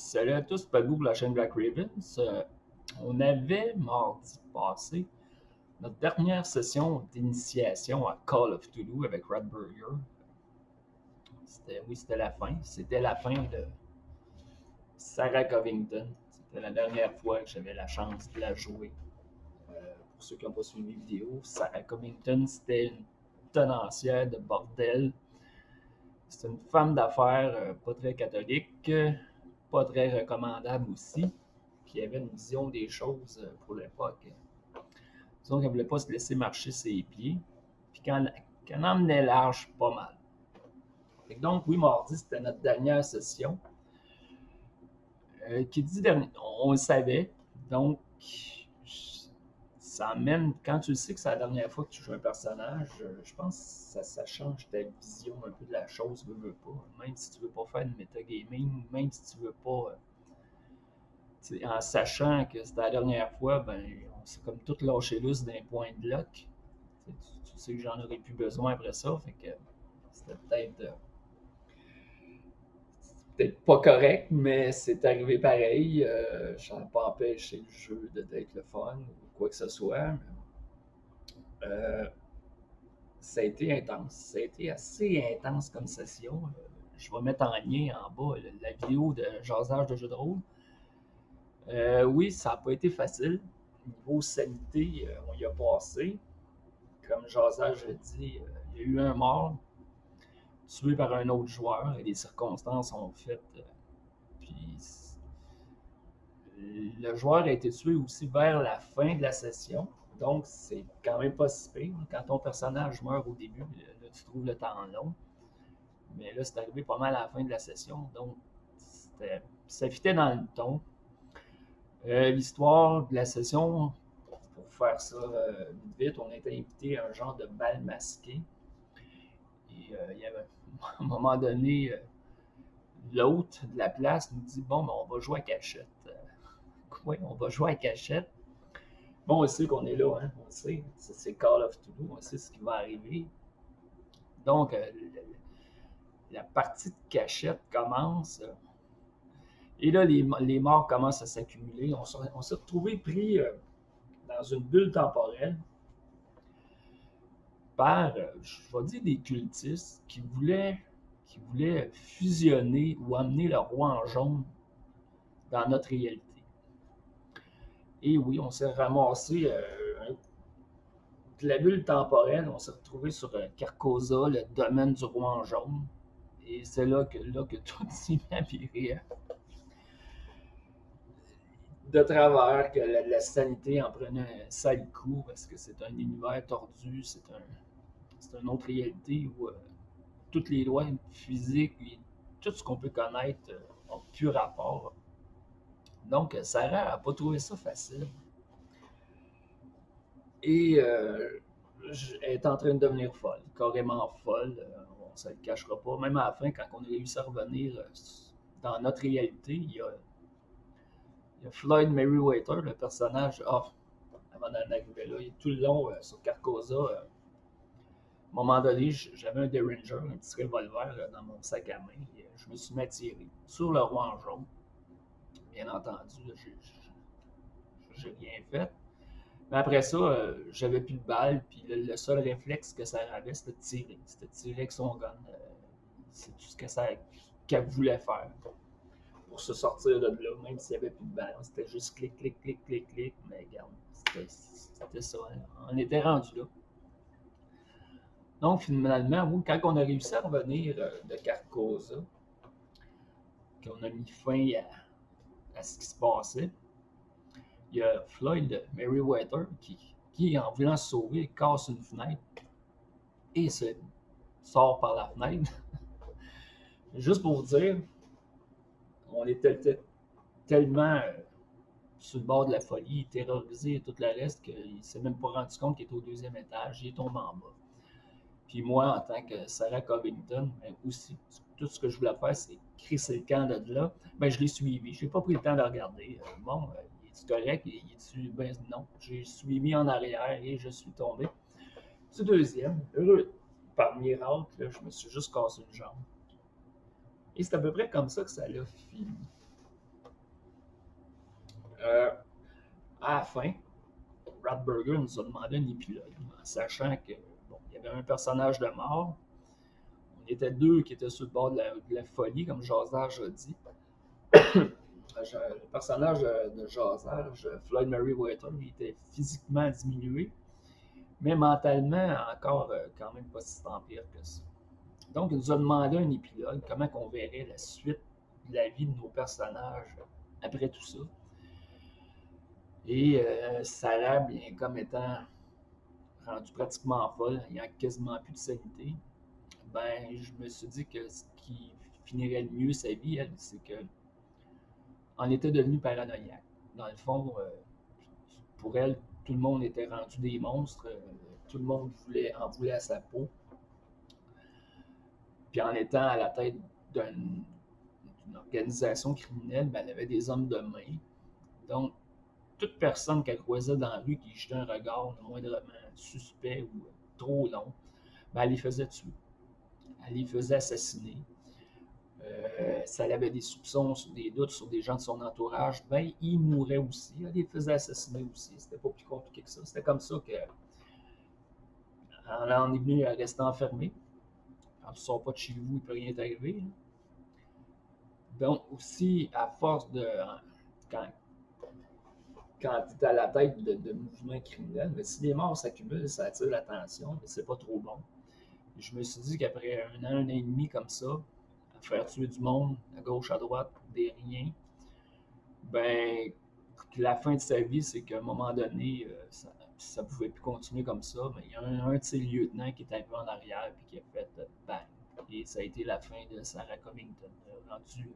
Salut à tous, Padou pour la chaîne Black Ravens. On avait mardi passé notre dernière session d'initiation à Call of Cthulhu avec Radburger. C'était la fin. C'était la fin de Sarah Covington. C'était la dernière fois que j'avais la chance de la jouer. Pour ceux qui n'ont pas suivi la vidéo, Sarah Covington, c'était une tenancière de bordel. C'est une femme d'affaires pas très catholique, pas très recommandable aussi, qui avait une vision des choses pour l'époque. Disons qu'elle ne voulait pas se laisser marcher ses pieds, puis qu'elle emmenait large pas mal. Donc, oui, mardi, c'était notre dernière session. Qui dit dernier, on le savait, donc ça amène, quand tu sais que c'est la dernière fois que tu joues un personnage, je pense que ça change ta vision un peu de la chose, veux pas. Même si tu veux pas faire de metagaming, même si tu veux pas, en sachant que c'était la dernière fois, ben, on s'est comme tout lâché loose d'un point de lock. Tu sais que j'en aurais plus besoin après ça, fait que c'était peut-être pas correct, mais c'est arrivé pareil. Ça n'a pas empêché le jeu d'être le fun ou quoi que ce soit. Euh, Ça a été intense. Ça a été assez intense comme session. Je vais mettre en lien en bas la vidéo de jasage de jeu de rôle. Oui, ça n'a pas été facile. Niveau sanité, on y a passé. Comme jasage je dis, il y a eu un mort tué par un autre joueur et les circonstances ont fait. Puis le joueur a été tué aussi vers la fin de la session. Donc, c'est quand même pas si pire. Quand ton personnage meurt au début, là, tu trouves le temps long. Mais là, c'est arrivé pas mal à la fin de la session. Donc, ça fitait dans le ton. L'histoire de la session, pour faire ça vite, on était invité à un genre de bal masqué. Et il y avait, à un moment donné, l'hôte de la place nous dit bon, ben, on va jouer à cachette. Oui, on va jouer à cachette. Bon, on sait qu'on est là, hein? On sait. C'est Call of Cthulhu, on sait ce qui va arriver. Donc, la partie de cachette commence. Et là, les morts commencent à s'accumuler. On s'est retrouvé pris dans une bulle temporelle par, je vais dire, des cultistes qui voulaient fusionner ou amener le roi en jaune dans notre réalité. Et oui, on s'est ramassé de la bulle temporelle, on s'est retrouvé sur Carcosa, le domaine du roi en jaune. Et c'est là que tout s'est mis à virer de travers, que la sanité en prenait un sale coup parce que c'est un univers tordu, c'est une autre réalité où toutes les lois physiques et tout ce qu'on peut connaître ont plus rapport. Donc, Sarah n'a pas trouvé ça facile. Et elle est en train de devenir folle, carrément folle. On ne se le cachera pas. Même à la fin, quand on a réussi à revenir dans notre réalité, il y a Floyd Merriweather, le personnage, avant d'en arriver là, il est tout le long sur Carcosa. À un moment donné, j'avais un Derringer, un petit revolver dans mon sac à main. Et, je me suis mis à tirer sur le roi en jaune. Bien entendu, j'ai rien fait. Mais après ça, j'avais plus de balles, puis le seul réflexe que ça avait, c'était de tirer. C'était de tirer avec son gun. C'est tout ce qu'elle voulait faire pour se sortir de là, même s'il n'y avait plus de balles. C'était juste clic, clic, clic, clic, clic. Mais regarde, c'était ça. Hein. On était rendu là. Donc, finalement, quand on a réussi à revenir de Carcosa, qu'on a mis fin à ce qui se passait, il y a Floyd Merriweather qui, en voulant se sauver, casse une fenêtre et sort par la fenêtre. Juste pour vous dire, on était tellement sur le bord de la folie, terrorisé et tout le reste, qu'il ne s'est même pas rendu compte qu'il était au deuxième étage, il est tombé en bas. Puis moi, en tant que Sarah Covington, ben aussi, tout ce que je voulais faire, c'est crisser le camp de là. Ben, je l'ai suivi. Je n'ai pas pris le temps de regarder. Bon, il est correct? Ben, non. J'ai suivi en arrière et je suis tombé. Du deuxième, heureux, par miracle, là, je me suis juste cassé une jambe. Et c'est à peu près comme ça que ça l'a fini. fin, Ratburger nous a demandé un épilogue, en sachant que bon, il y avait un personnage de mort. On était deux qui étaient sur le bord de la folie, comme Jasage a dit. Le personnage de Jasage, Floyd Merriweather, il était physiquement diminué, mais mentalement encore quand même pas si tant pire que ça. Donc, il nous a demandé un épilogue, comment on verrait la suite de la vie de nos personnages après tout ça. Et Sarah, bien comme étant rendue pratiquement folle, ayant quasiment plus de sanité, ben, je me suis dit que ce qui finirait le mieux sa vie, elle, c'est que on était devenu paranoïaque. Dans le fond, pour elle, tout le monde était rendu des monstres, tout le monde en voulait à sa peau. Puis en étant à la tête d'une organisation criminelle, ben, elle avait des hommes de main. Donc, toute personne qu'elle croisait dans la rue qui jetait un regard moindrement suspect ou trop long, ben, elle les faisait tuer. Elle les faisait assassiner. Si elle avait des soupçons, des doutes sur des gens de son entourage, ben, ils mouraient aussi. Elle les faisait assassiner aussi. C'était pas plus compliqué que ça. C'était comme ça qu'elle en est venue à rester enfermée. Quand tu ne sors pas de chez vous, il ne peut rien t'arriver. Donc, aussi, à force de. Quand tu es à la tête de mouvements criminels, mais si les morts s'accumulent, ça attire l'attention, mais c'est pas trop bon. Et je me suis dit qu'après un an et demi comme ça, à faire tuer du monde, à gauche, à droite, des riens, ben, la fin de sa vie, c'est qu'à un moment donné, ça pouvait plus continuer comme ça, mais il y a un de ses lieutenants qui est arrivé en arrière et qui a fait bang. Et ça a été la fin de Sarah Covington, rendue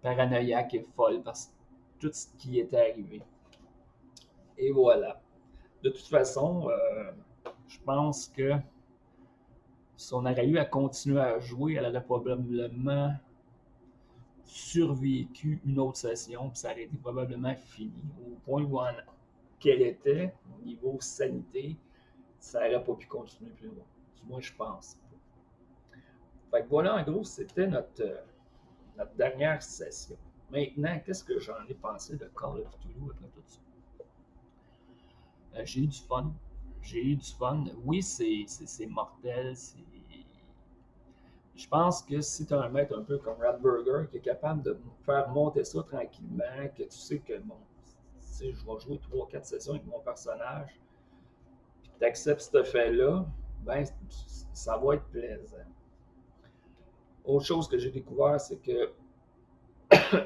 paranoïaque et folle parce que tout ce qui était arrivé. Et voilà. De toute façon, je pense que si on aurait eu à continuer à jouer, elle aurait probablement survécu une autre session, puis ça aurait été probablement fini. Au point où qu'elle était, au niveau sanité, ça n'aurait pas pu continuer plus loin. Du moins, je pense. Fait que voilà, en gros, c'était notre dernière session. Maintenant, qu'est-ce que j'en ai pensé de Call of Cthulhu après tout ça? J'ai eu du fun. J'ai eu du fun. Oui, c'est mortel. Je pense que si tu as un maître un peu comme Ratburger qui est capable de faire monter ça tranquillement, que tu sais que bon, je vais jouer 3-4 sessions avec mon personnage, puis que tu acceptes ce fait-là, ben ça va être plaisant. Autre chose que j'ai découvert, c'est que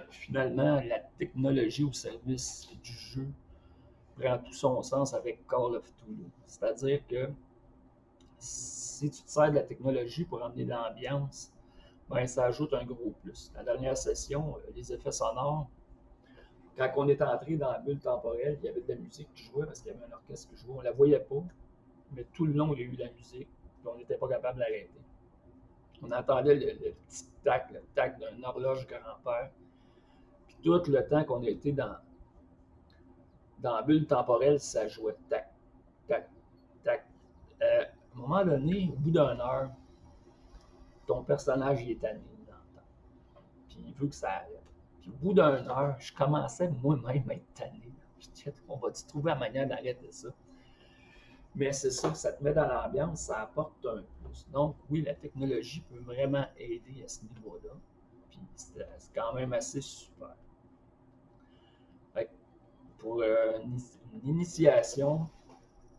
finalement, la technologie au service du jeu prend tout son sens avec Call of Cthulhu. C'est-à-dire que si tu te sers de la technologie pour amener de l'ambiance, ben, ça ajoute un gros plus. La dernière session, les effets sonores, quand on est entré dans la bulle temporelle, il y avait de la musique qui jouait parce qu'il y avait un orchestre qui jouait. On ne la voyait pas, mais tout le long, il y a eu de la musique, puis on n'était pas capable d'arrêter. On entendait le tic-tac, le tac d'une horloge grand-père. Puis tout le temps qu'on a été dans la bulle temporelle, ça jouait tac, tac, tac. À un moment donné, au bout d'une heure, ton personnage il est tanné dans le temps. Puis il veut que ça arrête. Puis au bout d'une heure, je commençais moi-même à être tanné. Je disais, on va-tu trouver la manière d'arrêter ça? Mais c'est ça, ça te met dans l'ambiance, ça apporte un plus. Donc oui, la technologie peut vraiment aider à ce niveau-là. Puis c'est quand même assez super. Fait que pour une initiation,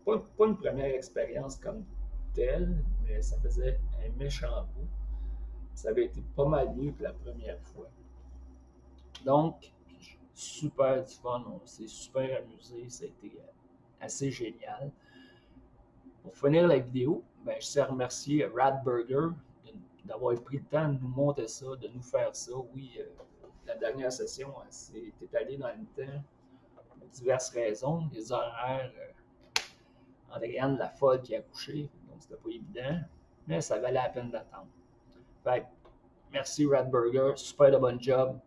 pas une première expérience comme telle, mais ça faisait un méchant bout. Ça avait été pas mal mieux que la première fois. Donc, super du fun, on s'est super amusé, ça a été assez génial. Pour finir la vidéo, ben, je tiens à remercier Ratburger d'avoir pris le temps de nous montrer ça, de nous faire ça. Oui, la dernière session s'est étalée dans le temps pour diverses raisons. Les horaires, Andréane la folle qui a accouché, donc c'était pas évident, mais ça valait la peine d'attendre. Fait, merci Ratburger, super de bon job.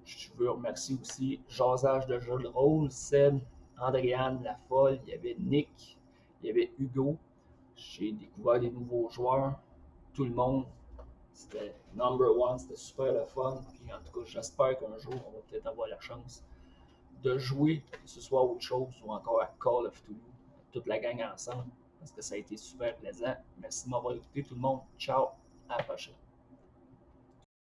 Je veux remercier aussi Jasage de jeu de rôle, Seb, Andréane la folle, il y avait Nick, il y avait Hugo. J'ai découvert des nouveaux joueurs, tout le monde. C'était number one, c'était super le fun. Puis en tout cas, j'espère qu'un jour, on va peut-être avoir la chance de jouer, que ce soit autre chose ou encore à Call of Duty, toute la gang ensemble, parce que ça a été super plaisant. Merci de m'avoir écouté tout le monde. Ciao, à la prochaine.